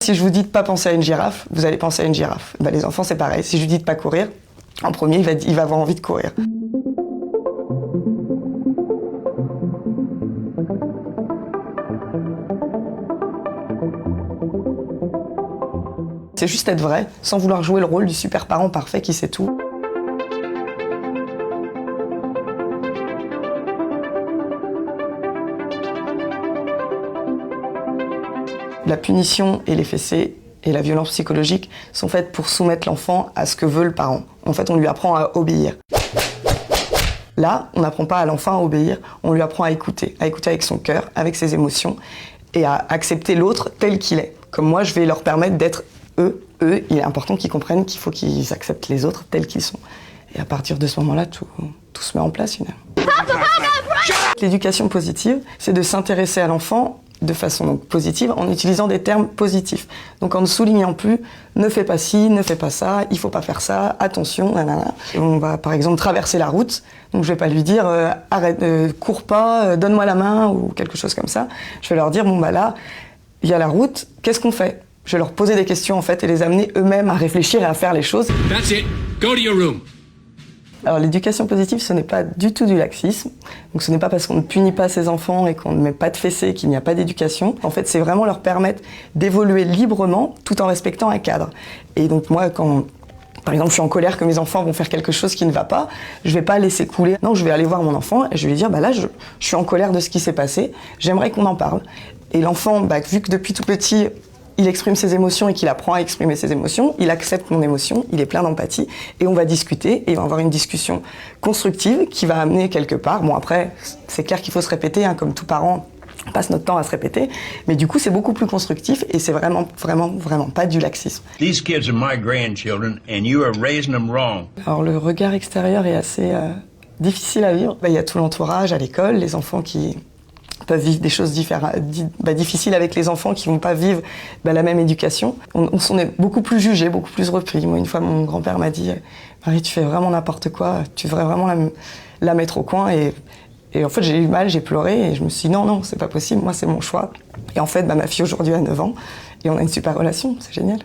si je vous dis de pas penser à une girafe, vous allez penser à une girafe. Bah, les enfants, c'est pareil. Si je lui dis de pas courir, en premier, il va avoir envie de courir. C'est juste être vrai, sans vouloir jouer le rôle du super parent parfait qui sait tout. La punition et les fessées et la violence psychologique sont faites pour soumettre l'enfant à ce que veut le parent. En fait, on lui apprend à obéir. Là, on n'apprend pas à l'enfant à obéir, on lui apprend à écouter avec son cœur, avec ses émotions, et à accepter l'autre tel qu'il est. Comme moi, je vais leur permettre d'être eux, il est important qu'ils comprennent qu'il faut qu'ils acceptent les autres tels qu'ils sont. Et à partir de ce moment-là, tout se met en place finalement. L'éducation positive, c'est de s'intéresser à l'enfant de façon donc positive en utilisant des termes positifs. Donc en ne soulignant plus « ne fais pas ci, ne fais pas ça, il faut pas faire ça, attention, nanana ». On va par exemple traverser la route, donc je vais pas lui dire « arrête, cours pas, donne-moi la main » ou quelque chose comme ça. Je vais leur dire « bon bah là, il y a la route, qu'est-ce qu'on fait ?» Je vais leur poser des questions en fait et les amener eux-mêmes à réfléchir et à faire les choses. That's it. Go to your room. Alors l'éducation positive, ce n'est pas du tout du laxisme. Donc ce n'est pas parce qu'on ne punit pas ses enfants et qu'on ne met pas de fessées qu'il n'y a pas d'éducation. En fait, c'est vraiment leur permettre d'évoluer librement tout en respectant un cadre. Et donc moi, quand par exemple je suis en colère que mes enfants vont faire quelque chose qui ne va pas, je vais pas laisser couler. Non, je vais aller voir mon enfant et je vais lui dire bah là je suis en colère de ce qui s'est passé, j'aimerais qu'on en parle. Et l'enfant, vu que depuis tout petit, il exprime ses émotions et qu'il apprend à exprimer ses émotions, il accepte mon émotion, il est plein d'empathie, et on va discuter, et on va avoir une discussion constructive qui va amener quelque part. Bon après, c'est clair qu'il faut se répéter, comme tout parent, on passe notre temps à se répéter, mais du coup c'est beaucoup plus constructif, et c'est vraiment pas du laxisme. These kids are my grandchildren, and you are raising them wrong. Alors le regard extérieur est assez difficile à vivre. Il y a tout l'entourage à l'école, les enfants qui peuvent vivre des choses difficiles avec les enfants qui vont pas vivre la même éducation. On s'en est beaucoup plus jugé, beaucoup plus repris. Moi, une fois, mon grand-père m'a dit « Marie, tu fais vraiment n'importe quoi, tu devrais vraiment la mettre au coin. » Et en fait, j'ai eu mal, j'ai pleuré et je me suis dit « Non, c'est pas possible, moi, c'est mon choix. » Et en fait, ma fille aujourd'hui a 9 ans et on a une super relation, c'est génial.